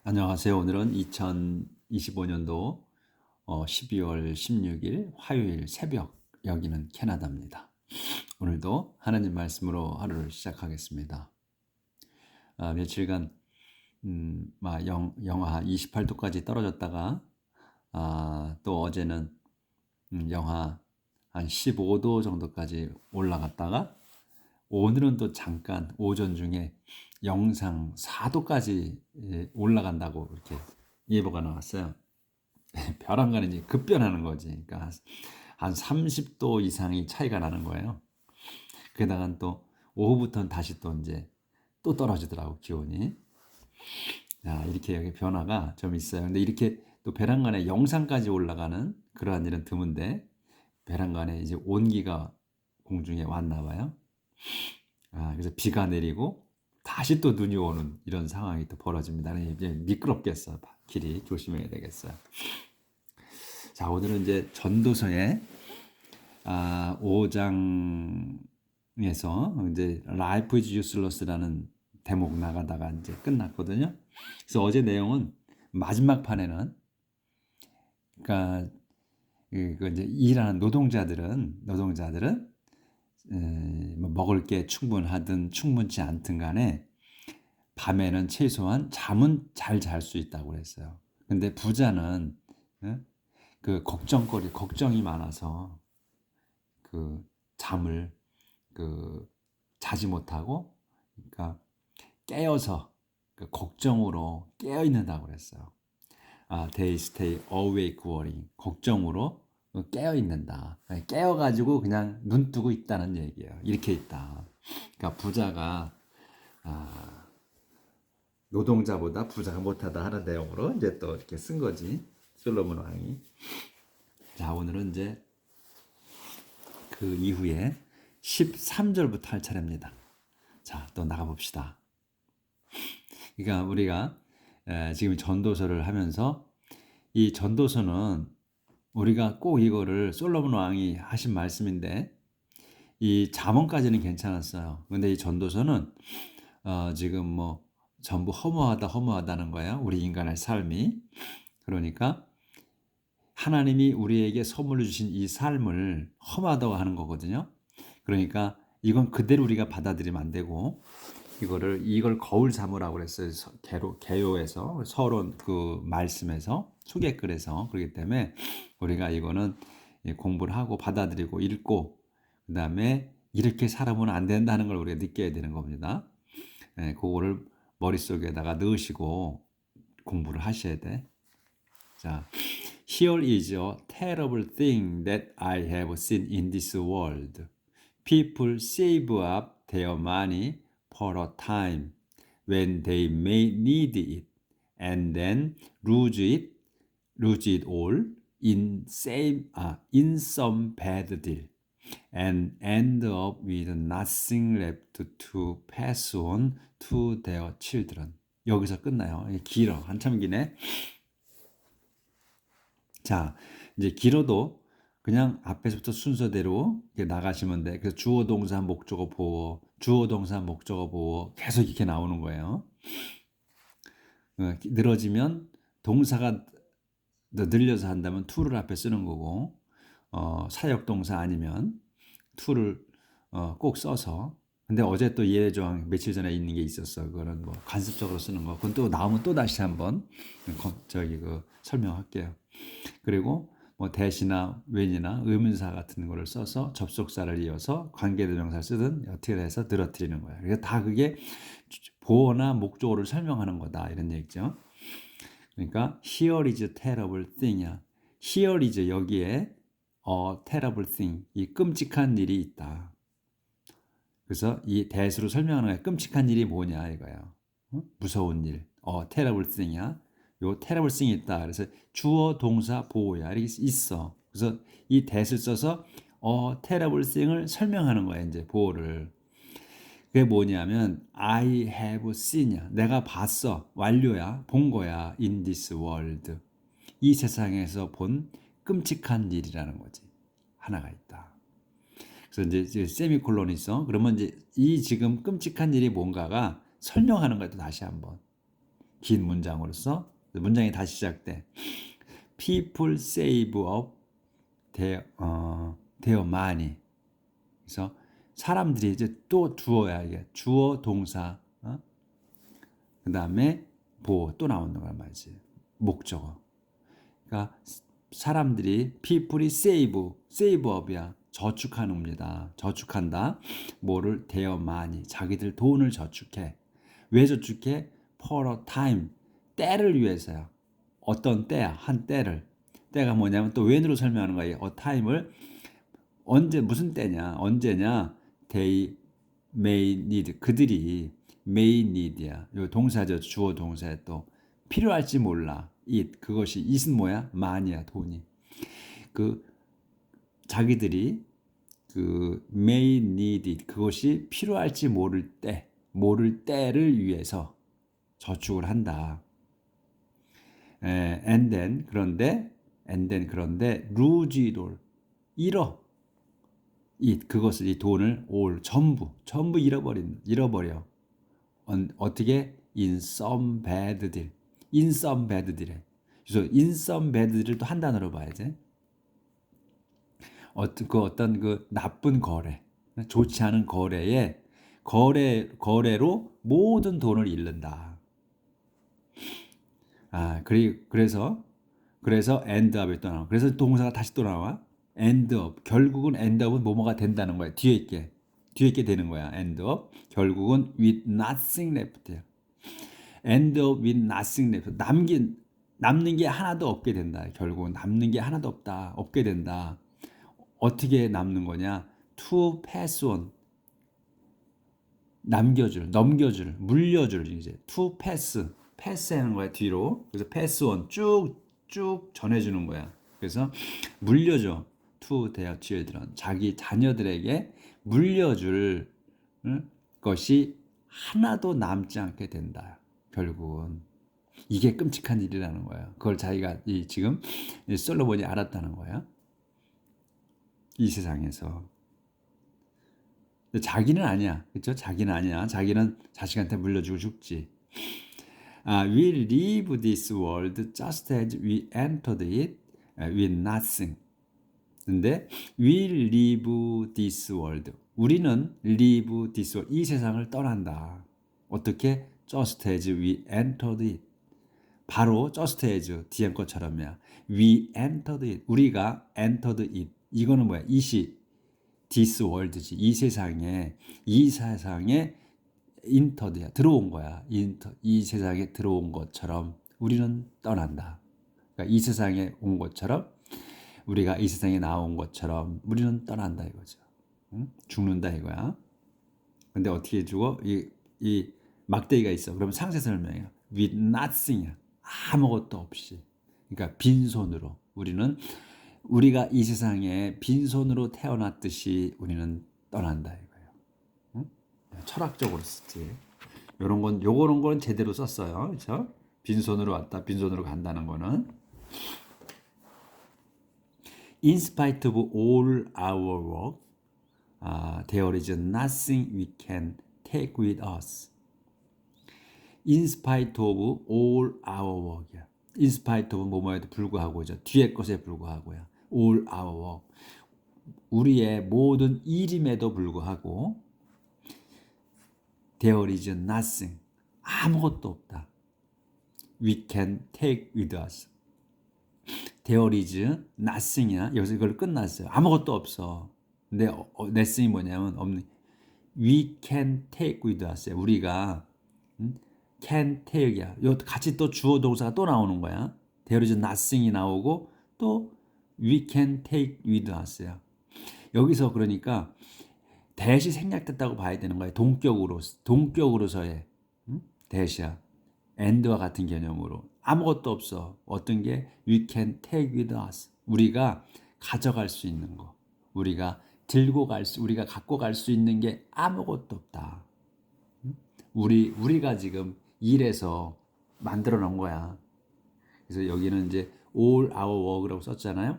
안녕하세요. 오늘은 2025년도 12월 16일 화요일 새벽, 여기는 캐나다입니다. 오늘도 하나님 말씀으로 하루를 시작하겠습니다. 며칠간 영하 28도까지 떨어졌다가 또 어제는 영하 한 15도 정도까지 올라갔다가 오늘은 또 잠깐 오전 중에 영상 4도까지 올라간다고 이렇게 예보가 나왔어요. 벼랑간에 이제 급변하는 거지. 그러니까 한 30도 이상이 차이가 나는 거예요. 게다가 또 오후부터는 다시 또 이제 또 떨어지더라고, 기온이. 이렇게 여기 변화가 좀 있어요. 근데 이렇게 또 벼랑간에 영상까지 올라가는 그러한 일은 드문데, 벼랑간에 이제 온기가 공중에 왔나 봐요. 그래서 비가 내리고 다시 또 눈이 오는 이런 상황이 또 벌어집니다. 이제 미끄럽겠어. 길이 조심해야 되겠어요. 자, 오늘은 이제 전도서의 5장에서 이제 Life is useless라는 대목 나가다가 이제 끝났거든요. 그래서 어제 내용은 마지막 판에는, 그러니까 그 이제 일하는 노동자들은 뭐 먹을 게 충분하든 충분치 않든 간에 밤에는 최소한 잠은 잘 잘 수 있다고 그랬어요. 근데 부자는 그 걱정이 많아서 그 잠을 자지 못하고, 그러니까 깨어서 그 걱정으로 깨어 있는다고 그랬어요. They stay awake worrying. 걱정으로 깨어 있는다. 깨어 가지고 그냥 눈 뜨고 있다는 얘기예요. 이렇게 있다. 그러니까 부자가 노동자보다 부자가 못하다 하는 내용으로 이제 또 이렇게 쓴 거지, 솔로몬 왕이. 자, 오늘은 이제 그 이후에 13절부터 할 차례입니다. 자, 또 나가봅시다. 그러니까 우리가 지금 전도서를 하면서, 이 전도서는 우리가 꼭 이거를 솔로몬 왕이 하신 말씀인데, 이 잠언까지는 괜찮았어요. 근데 이 전도서는 지금 뭐 전부 허무하다는 거예요. 우리 인간의 삶이. 그러니까 하나님이 우리에게 선물로 주신 이 삶을 험하다고 하는 거거든요. 그러니까 이건 그대로 우리가 받아들이면 안 되고, 이걸 거울 삼으라고 그랬어요. 개요에서 서론 그 말씀에서 수개글에서. 그렇기 때문에 우리가 이거는 공부를 하고 받아들이고 읽고, 그다음에 이렇게 살아보면 안 된다는 걸 우리가 느껴야 되는 겁니다. 그거를 머릿속에다가 넣으시고 공부를 하셔야 돼. 자, Here is a terrible thing that I have seen in this world. People save up their money for a time when they may need it, and then lose it all in some bad deal, and end up with nothing left to pass on to their children. 여기서 끝나요. 길어. 한참 기네. 자, 이제 길어도 그냥 앞에서부터 순서대로 이렇게 나가시면 돼. 그래서 주어 동사 목적어 보어, 주어 동사 목적어 보어 계속 이렇게 나오는 거예요. 늘어지면 동사가 늘려서 한다면 to를 앞에 쓰는 거고, 사역 동사 아니면 to를 꼭 써서. 근데 어제 또 예외 조항 며칠 전에 있는 게 있었어. 그거는 뭐 관습적으로 쓰는 거. 그건 또 나오면 또 다시 한번 설명할게요. 그리고 뭐 대시나 when이나 의문사 같은 거를 써서 접속사를 이어서 관계대명사를 쓰든 어떻게 해서 늘어뜨리는 거야. 그러니까 다 그게 보어나 목적어를 설명하는 거다, 이런 얘기죠. 그러니까 here is a terrible thing이야. here is, 여기에 a terrible thing, 이 끔찍한 일이 있다. 그래서 이 대수로 설명하는 거야. 끔찍한 일이 뭐냐 이거야. 무서운 일. terrible thing이야. 요 terrible thing이 있다. 그래서 주어 동사 보호야. 이렇게 있어. 그래서 이 대수를 써서 terrible thing을 설명하는 거야, 이제 보호를. 그게 뭐냐면 I have seen이야. 내가 봤어. 완료야. 본 거야. In this world. 이 세상에서 본 끔찍한 일이라는 거지. 하나가 있다. 그래서 이제 세미콜론이 있어. 그러면 이제 이 지금 끔찍한 일이 뭔가가 설명하는 거야, 또 다시 한번. 긴 문장으로서 문장이 다시 시작돼. People save up their money. 그래서 사람들이 이제 또 주어야 이게 주어 동사. 그 다음에 보호 또 나오는 거란 말이지. 목적어. 그러니까 사람들이 people이 save up이야. 저축하는 겁니다. 저축한다. 뭐를 their money. 자기들 돈을 저축해. 왜 저축해? For a time. 때를 위해서야. 어떤 때야? 한 때를. 때가 뭐냐면 또 when으로 설명하는 거예요. a time을 언제 무슨 때냐? 언제냐? They may need. 그들이 may need야. 요 동사죠. 주어 동사에 또 필요할지 몰라. it 그것이 it은 뭐야? money야. 돈이. 그 자기들이 그 may need it 그것이 필요할지 모를 때를 위해서 저축을 한다. and then 그런데 lose it all 잃어 it 그것을 이 돈을 all 전부 잃어버려. 어떻게 in some bad deal에 그래서 in some bad deal을 또 한 단어로 봐야지. 어떤 그 나쁜 거래, 좋지 않은 거래로 모든 돈을 잃는다. 그래서 end up이 또 나와. 그래서 동사가 다시 또 나와. end up. 결국은 end up은 뭐뭐가 된다는 거야. 뒤에 있게 되는 거야. end up. 결국은 with nothing left. end up with nothing left. 남는 게 하나도 없게 된다. 결국은 남는 게 하나도 없게 된다. 어떻게 남는 거냐? to pass on. 넘겨줄, 물려줄 이제 to pass 하는 거야 뒤로. 그래서 pass on 쭉 전해주는 거야. 그래서 물려줘 to their children 자기 자녀들에게 물려줄 것이 하나도 남지 않게 된다. 결국은 이게 끔찍한 일이라는 거야. 그걸 자기가 지금 솔로몬이 알았다는 거야. 이 세상에서. 자기는 아니야. 그렇죠? 자기는 아니야. 자기는 자식한테 물려주고 죽지. We leave this world just as we entered it with nothing. 근데 we leave this world. 우리는 leave this world. 이 세상을 떠난다. 어떻게? just as we entered it. 바로 just as 뒤에 것처럼이야. We entered it. 우리가 entered it. 이거는 뭐야? this world지. 이 세상에 인터드야. 들어온 거야. 이 세상에 들어온 것처럼 우리는 떠난다. 그러니까 이 세상에 온 것처럼 우리가 이 세상에 나온 것처럼 우리는 떠난다 이거죠. 응? 죽는다 이거야. 근데 어떻게 죽어? 이 막대기가 있어. 그러면 상세 설명이야. with nothing이야. 아무것도 없이. 그러니까 빈손으로. 우리가 이 세상에 빈손으로 태어났듯이 우리는 떠난다 이거예요. 응? 철학적으로 쓰지. 요런 건 제대로 썼어요. 그렇죠? 빈손으로 왔다, 빈손으로 간다는 거는. In spite of all our work, there is nothing we can take with us. In spite of all our work이야. In spite of 뭐뭐에도 불구하고죠. 뒤에 것에 불구하고요. all our work. 우리의 모든 일임에도 불구하고 there is nothing. 아무것도 없다. We can take with us. There is nothing이야. 여기서 이걸 끝났어요. 아무것도 없어. 근데 nothing이 뭐냐면 없는. We can take with us. 우리가 can take이야. 요 같이 또 주어 동사가 또 나오는 거야. There is nothing이 나오고 또 we can take with us야. 여기서 그러니까 대시 생략됐다고 봐야 되는 거야. 동격으로서의 대시야. and와 같은 개념으로 아무것도 없어. 어떤 게 we can take with us. 우리가 가져갈 수 있는 거. 우리가 갖고 갈 수 있는 게 아무것도 없다. 우리가 지금 일해서 만들어 놓은 거야. 그래서 여기는 이제 all our work라고 썼잖아요.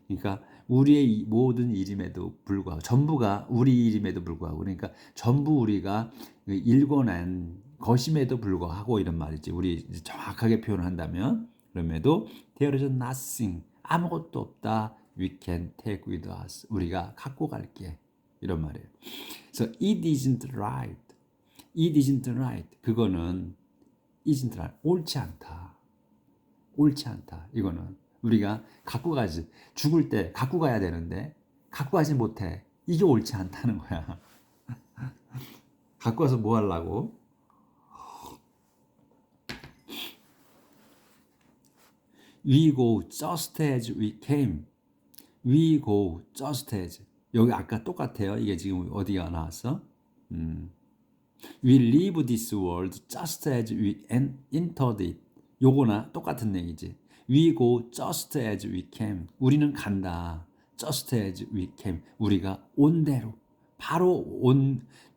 그러니까 우리의 모든 일임에도 불구하고 전부가 우리 일임에도 불구하고 그러니까 전부 우리가 일궈낸 것임에도 불구하고 이런 말이지. 우리 정확하게 표현을 한다면 그럼에도 there is nothing 아무것도 없다. We can take with us 우리가 갖고 갈게 이런 말이에요. 그래서 it isn't right. It isn't right. 그거는 isn't right. 옳지 않다. 옳지 않다. 이거는 우리가 갖고 가지. 죽을 때 갖고 가야 되는데 갖고 가지 못해. 이게 옳지 않다는 거야. 갖고 와서 뭐 하려고? We go just as we came. We go just as. 여기 아까 똑같아요. 이게 지금 어디가 나왔어? We leave this world just as we entered it. 요거나 똑같은 얘기지. We go just as we came. 우리는 간다. Just as we came. 우리가 온 대로. 바로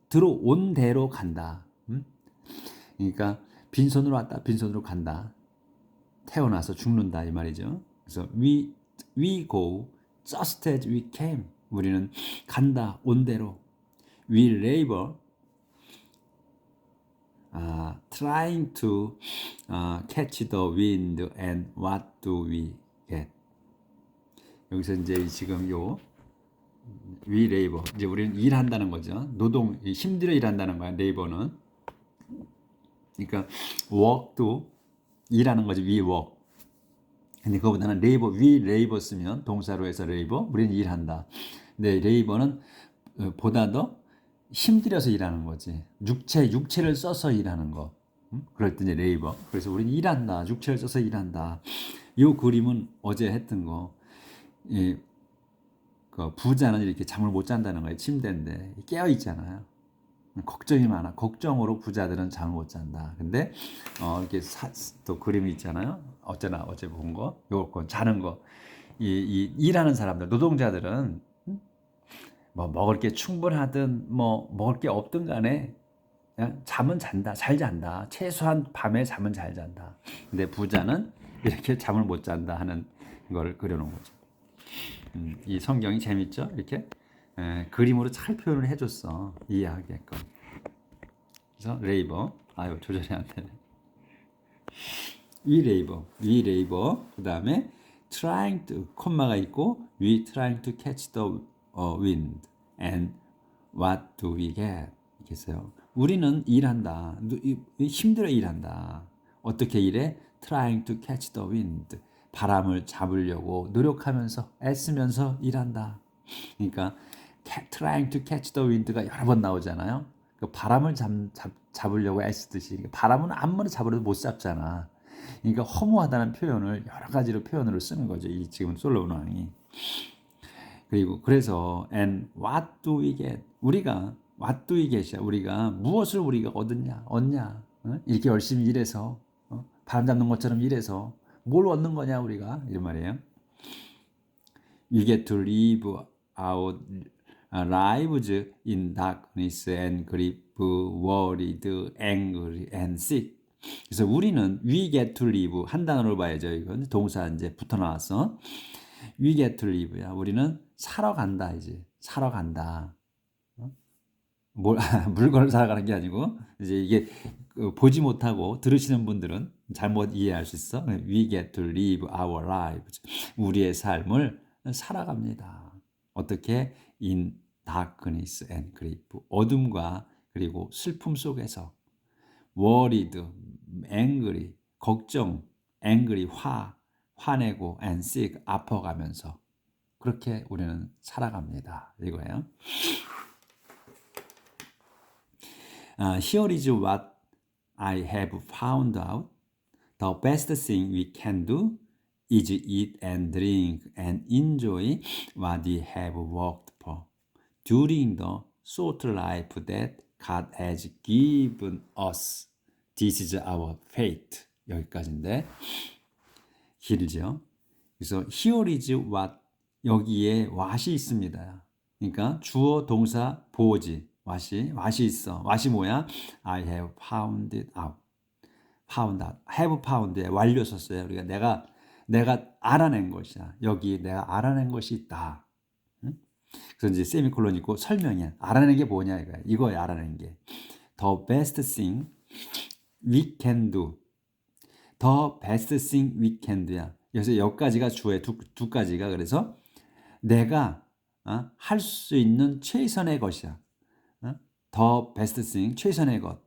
들어온 대로 간다. 그러니까 빈손으로 왔다. 빈손으로 간다. 태어나서 죽는다 이 말이죠. 그래서 we go just as we came. 우리는 간다. 온 대로. We labor trying to catch the wind and what do we get? 여기서 이제 지금 요 we labor 이제 우리는 일한다는 거죠. 노동 힘들어 일한다는 거야. labor는 그러니까 work도 일하는 거지. we work. 근데 그거보다는 labor, we labor 쓰면 동사로 해서 labor 우리는 일한다. 근데 labor는 보다 더 힘들여서 일하는 거지. 육체를 써서 일하는 거. 그럴 때 이제 레이버. 그래서 우리는 일한다. 육체를 써서 일한다. 이 그림은 어제 했던 거. 그 부자는 이렇게 잠을 못 잔다는 거예요. 침대인데 깨어 있잖아요. 걱정이 많아. 걱정으로 부자들은 잠을 못 잔다. 근데 이렇게 또 그림이 있잖아요. 어제 본 거. 요거 자는 거. 이 일하는 사람들, 노동자들은 뭐 먹을 게 충분하든 뭐 먹을 게 없든 간에 그냥 잠은 잔다. 잘 잔다. 최소한 밤에 잠은 잘 잔다. 근데 부자는 이렇게 잠을 못 잔다 하는 걸 그려놓은 거죠. 이 성경이 재밌죠? 이렇게 그림으로 잘 표현을 해줬어. 이해하게끔. 그래서 레이버. 아유 조절이 안 되네. we labor. 그 다음에 trying to 콤마가 있고 we trying to catch the wind and what do we get? 이렇게 써요. 우리는 일한다. 힘들어 일한다. 어떻게 일해? Trying to catch the wind. 바람을 잡으려고 노력하면서 애쓰면서 일한다. 그러니까 trying to catch the wind가 여러 번 나오잖아요. 그 바람을 잡으려고 애쓰듯이 바람은 아무리 잡아도 못 잡잖아. 그러니까 허무하다는 표현을 여러 가지로 표현으로 쓰는 거죠. 이 지금 솔로몬 왕이. 그리고 그래서 and what do we get? 우리가 what do we get이야. 우리가 무엇을 우리가 얻냐? 이렇게 열심히 일해서 바람 잡는 것처럼 일해서 뭘 얻는 거냐 우리가 이런 말이에요. We get to live our lives in darkness and grief, worried, angry and sick. 그래서 우리는 we get to live 한 단어로 봐야죠. 이건 동사 이제 붙어 나왔어. We get to live야. 우리는 사러 간다 이제. 사러 간다. 물건을 사러 가는 게 아니고 이제 이게 보지 못하고 들으시는 분들은 잘못 이해할 수 있어. We get to live our lives. 우리의 삶을 살아갑니다. 어떻게? In darkness and grief. 어둠과 그리고 슬픔 속에서 worried, angry, 걱정, angry, 화내고 and sick, 아파가면서 그렇게 우리는 살아갑니다. 이거예요. Here is what I have found out. The best thing we can do is eat and drink and enjoy what we have worked for during the short life that God has given us. This is our fate. 여기까지인데 길죠. 그래서 here is what 여기에 what이 있습니다. 그러니까 주어 동사 보어지 what이 있어. what이 뭐야? I have found it out. found out. have found에 완료 썼어요. 우리가 내가 알아낸 것이야. 여기 내가 알아낸 것이 있다. 응? 그래서 이제 세미콜론 있고 설명이야. 알아낸 게 뭐냐 이거야. 이거야 알아낸 게. The best thing. we can do. the best thing we can do야. 그래서 여기까지가 주어의 두 가지가 그래서 내가 할 수 있는 최선의 것이야. the best thing 최선의 것.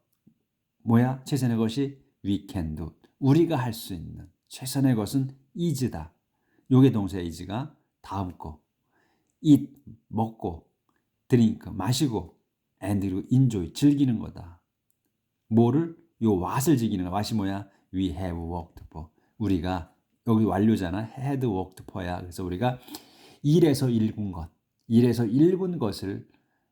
뭐야? 최선의 것이 we can do. 우리가 할 수 있는 최선의 것은 is다. 요게 동사 is가 다음 거. eat 먹고 drink 마시고 and 그리고 enjoy 즐기는 거다. 뭐를? 요 what을 즐기는 거야. what이 뭐야? we have worked for. 우리가 여기 완료잖아. had worked for야. 그래서 우리가 일에서 일군 것, 일에서 일군 것을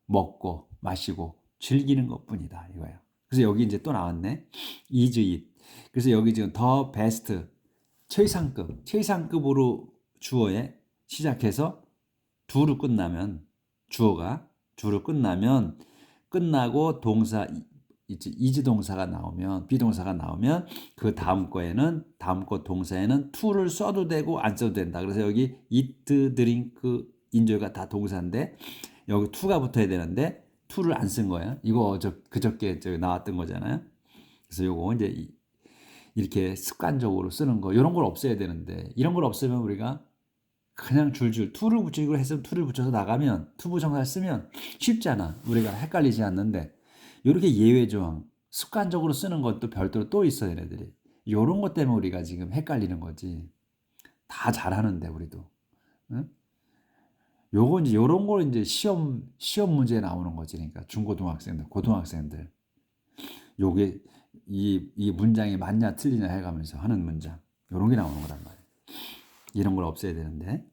먹고 마시고 즐기는 것뿐이다 이거예요. 그래서 여기 이제 또 나왔네. is it. 그래서 여기 지금 the best 최상급으로 주어에 시작해서 do로 끝나면 주어가 do로 끝나고 동사 is 동사가 나오면 비동사가 나오면 그 다음 거 동사에는 to를 써도 되고 안 써도 된다. 그래서 여기 eat, drink, enjoy가 다 동사인데 여기 to가 붙어야 되는데 to를 안 쓴 거예요. 이거 그저께 나왔던 거잖아요. 그래서 요거 이제 이렇게 습관적으로 쓰는 거 이런 걸 없애야 되는데 이런 걸 없애면 우리가 그냥 줄줄 to를 붙이고 해서 to를 붙여서 나가면 to 부정사를 쓰면 쉽잖아. 우리가 헷갈리지 않는데 이렇게 예외 조항 습관적으로 쓰는 것도 별도로 또 있어 얘네들이. 이런 것 때문에 우리가 지금 헷갈리는 거지. 다 잘하는데 우리도. 응? 요거 이제 요런 걸 이제 시험 문제에 나오는 거지. 그러니까 중고등학생들, 고등학생들. 요게 이 문장이 맞냐 틀리냐 해가면서 하는 문장. 요런 게 나오는 거란 말이에요. 이런 걸 없애야 되는데.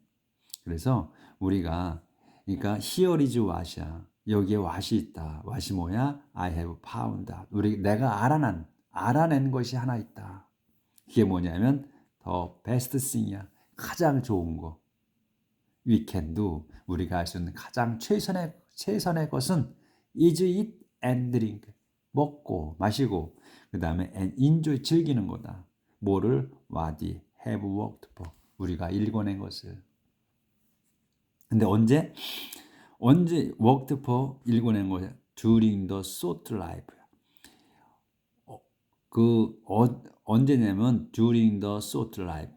그래서 우리가 그러니까 here is what이야. 여기에 what이 있다. what이 뭐야? I have found. 내가 알아낸 것이 하나 있다. 그게 뭐냐면 the best thing이야. 가장 좋은 거. We can do. 우리가 할 수 있는 가장 최선의 것은 is eat and drink. 먹고 마시고 그 다음에 and enjoy 즐기는 거다. 뭐를? What we have worked for. 우리가 일궈낸 것을. 근데 언제 worked for 일궈낸 거야? During the short life. 언제냐면 during the short life.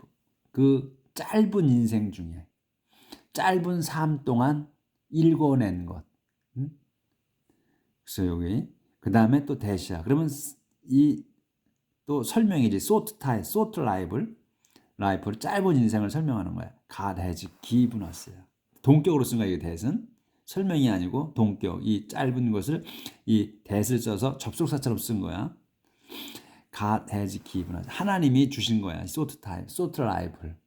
그 짧은 인생 중에 짧은 삶 동안 일궈낸 것. 그래서 여기 그 다음에 또 대시야. 그러면 이 또 설명이지. short life를 짧은 인생을 설명하는 거야. God has given us야. 동격으로 쓴 거야. 이게 that은 설명이 아니고 동격. 이 짧은 것을 이 that을 써서 접속사처럼 쓴 거야. God has given us. 하나님이 주신 거야. short life를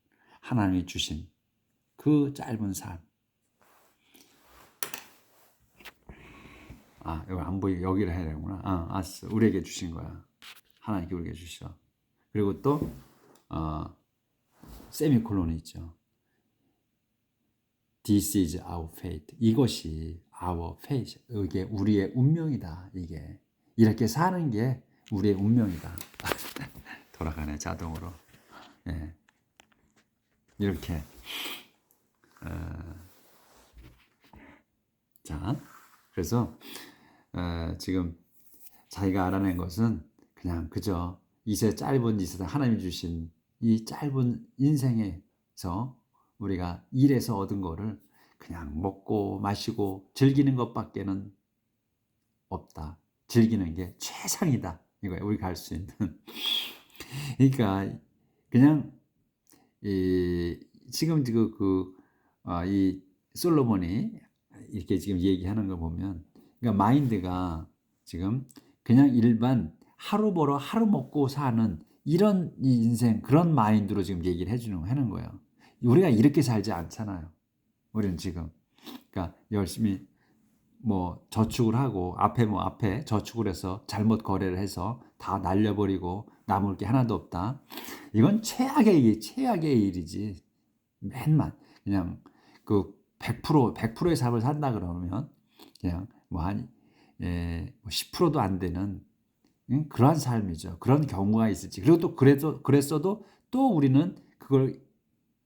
하나님이 주신 그 짧은 삶. 이거 안 보이게 여기를 해야 되구나. 알았어. 우리에게 주신 거야. 하나님께 우리에게 주셔. 그리고 또 세미콜론이 있죠. This is our fate. 이것이 our fate. 이게 우리의 운명이다. 이게 이렇게 사는 게 우리의 운명이다. 돌아가네 자동으로. 예. 이렇게. 자, 그래서 지금 자기가 알아낸 것은 그냥 그저 짧은 이세상 하나님이 주신 이 짧은 인생에서 우리가 일에서 얻은 거를 그냥 먹고 마시고 즐기는 것밖에는 없다. 즐기는 게 최상이다. 이거야. 우리가 할 수 있는. 그러니까 그냥 지금 이 솔로몬이 이렇게 지금 얘기하는 거 보면, 그러니까 마인드가 지금 그냥 일반 하루 벌어 하루 먹고 사는 이런 이 인생 그런 마인드로 지금 얘기를 하는 거예요. 우리가 이렇게 살지 않잖아요. 우리는 지금 그러니까 열심히 뭐 저축을 하고 앞에 저축을 해서 잘못 거래를 해서 다 날려버리고 남을 게 하나도 없다. 이건 최악의 일이지. 맨만 그냥 그 100%의 삶을 산다 그러면 그냥 뭐 한 10%도 안 되는 그러한 삶이죠. 그런 경우가 있을지. 그리고 또 그랬어도 또 우리는 그걸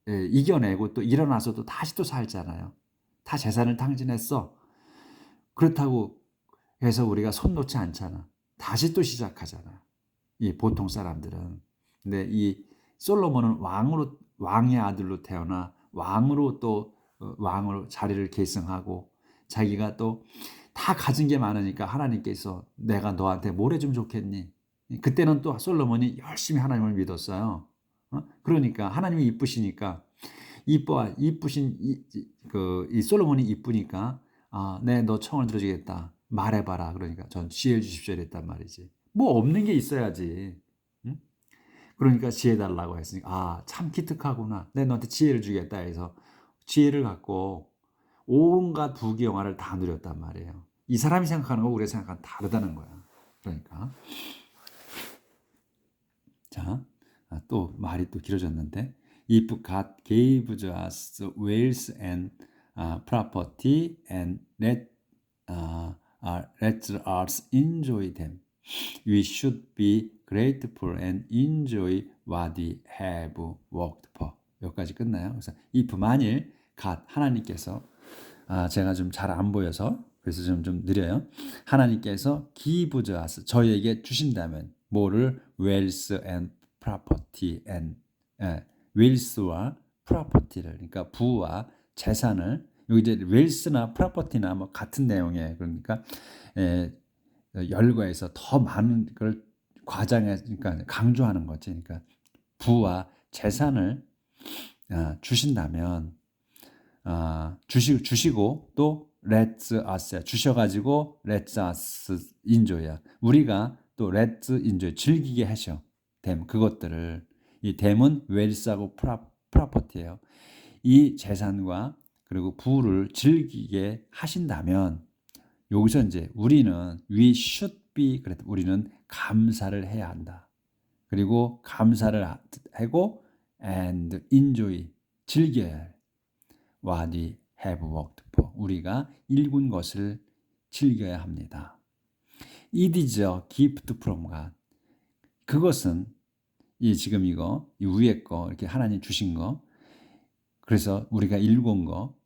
이겨내고 또 일어나서도 다시 또 살잖아요. 다 재산을 탕진했어. 그렇다고 해서 우리가 손 놓지 않잖아. 다시 또 시작하잖아. 이 보통 사람들은. 근데 이 솔로몬은 왕의 아들로 태어나 왕으로 또 왕으로 자리를 계승하고 자기가 또 다 가진 게 많으니까 하나님께서 내가 너한테 뭘 해주면 좋겠니? 그때는 또 솔로몬이 열심히 하나님을 믿었어요. 그러니까 하나님이 이쁘시니까 이쁘신 이 솔로몬이 이쁘니까 네, 너 청을 들어주겠다. 말해봐라. 그러니까 전 지혜 주십시오 이랬단 말이지. 뭐 없는 게 있어야지. 응? 그러니까 지혜 달라고 했으니까 참 기특하구나. 내 너한테 지혜를 주겠다 해서 지혜를 갖고 온갖 부귀영화를 다 누렸단 말이에요. 이 사람이 생각하는 거 우리가 생각하는 다르다는 거야. 그러니까 자, 또 말이 또 길어졌는데 If God gave us wealth and property and let us enjoy them, we should be grateful and enjoy what we have worked for. 여기까지 끝나요. 그래서 if 만일 God 하나님께서 제가 좀 잘 안 보여서 그래서 좀 느려요. 하나님께서 give us 저희에게 주신다면 뭐를 wealth and property and wealth와 property를 그러니까 부와 재산을 여기 이제 wealth나 property나 뭐 같은 내용이에요. 그러니까 열거해서 더 많은 걸 그러니까 강조하는 거지. 그러니까 부와 재산을 주신다면 주시고 또 let us 주셔가지고 let us enjoy야. 우리가 또 let enjoy 즐기게 하셔. 댐 그것들을 이 댐은 웰스하고 프로퍼티예요. 이 재산과 그리고 부를 즐기게 하신다면 여기서 이제 우리는 we should be 그랬다. 우리는 감사를 해야 한다. 그리고 감사를 하고 and enjoy 즐겨야 할 what we have worked for 우리가 일군 것을 즐겨야 합니다. It is a gift from God. 그것은 이 지금 이 위에 거 이렇게 하나님 주신 거 그래서 우리가 일군 거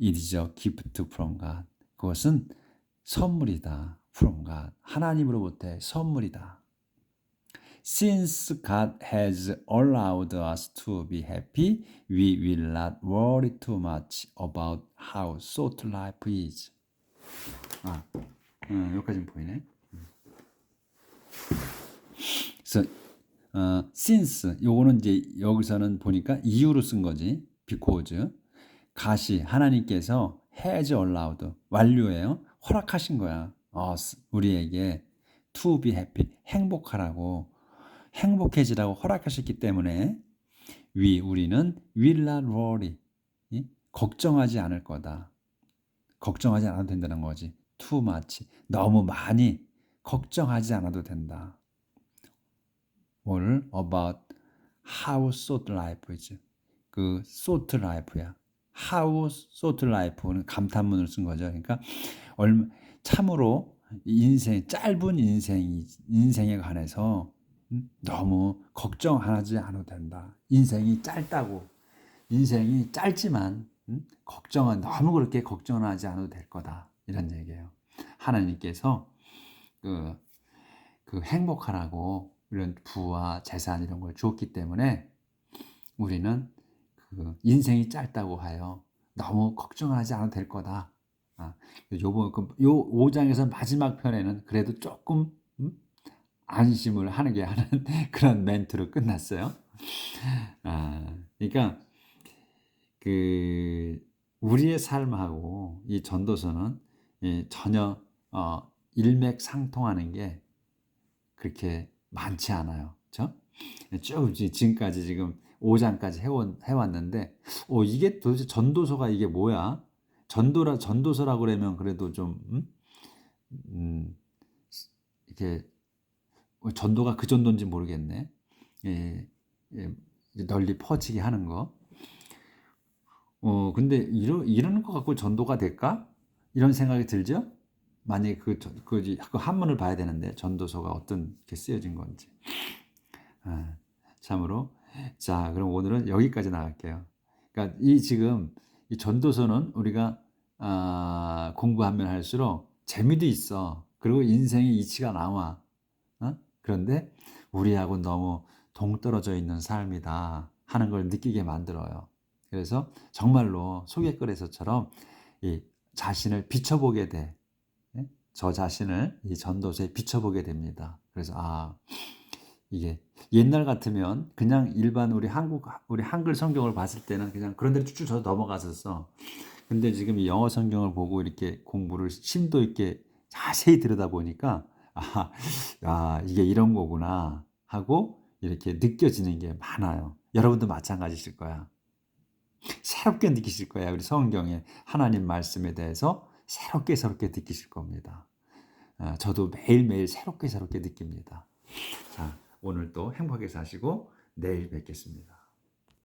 It is a gift from God. 그것은 선물이다. From God. 하나님으로부터의 선물이다. Since God has allowed us to be happy, we will not worry too much about how short life is. 여기까지는 보이네. 그래서 since 요거는 이제 여기서는 보니까 이유로 쓴 거지. because 가시 하나님께서 has allowed 완료예요. 허락하신 거야. 우리에게 to be happy 행복하라고 행복해지라고 허락하셨기 때문에 우리는 will not worry 걱정하지 않을 거다. 걱정하지 않아도 된다는 거지. too much 너무 많이 걱정하지 않아도 된다. 뭘 about how short life is 그 short life야. how short life는 감탄문을 쓴 거죠. 그러니까 참으로 인생 짧은 인생에 관해서 너무 걱정하지 않아도 된다. 인생이 짧다고 인생이 짧지만 너무 그렇게 걱정하지 않아도 될 거다. 이런 얘기예요. 하나님께서 그 행복하라고 이런 부와 재산 이런 걸 주었기 때문에 우리는 그 인생이 짧다고 하여 너무 걱정하지 않아도 될 거다. 요 5장에서 마지막 편에는 그래도 조금 안심을 하는 그런 멘트로 끝났어요. 그러니까 우리의 삶하고 이 전도서는 전혀 일맥상통하는 게 그렇게 많지 않아요. 그렇죠? 쭉 지금까지 지금 5장까지 해왔는데 이게 도대체 전도서가 이게 뭐야? 전도서라고 그러면 그래도 좀 이렇게 전도가 그 정도인지 모르겠네. 널리 퍼지게 하는 거. 근데 이러는 것 갖고 전도가 될까? 이런 생각이 들죠? 만약에 그 한문을 봐야 되는데 전도서가 어떻게 쓰여진 건지. 참으로. 자, 그럼 오늘은 여기까지 나갈게요. 그러니까 지금 이 전도서는 우리가 공부하면 할수록 재미도 있어. 그리고 인생의 이치가 나와. 그런데 우리하고 너무 동떨어져 있는 삶이다 하는 걸 느끼게 만들어요. 그래서 정말로 소개글에서처럼 이 자신을 비춰보게 돼. 예? 저 자신을 이 전도서에 비춰보게 됩니다. 그래서 이게 옛날 같으면 그냥 일반 우리 한글 성경을 봤을 때는 그냥 그런 대로 쭉쭉 저 넘어갔었어. 근데 지금 이 영어 성경을 보고 이렇게 공부를 심도 있게 자세히 들여다보니까 이게 이런 거구나 하고 이렇게 느껴지는 게 많아요. 여러분도 마찬가지실 거야. 새롭게 느끼실 거야. 우리 성경의 하나님 말씀에 대해서 새롭게 느끼실 겁니다. 저도 매일매일 새롭게 느낍니다. 자, 오늘 또 행복하게 사시고 내일 뵙겠습니다.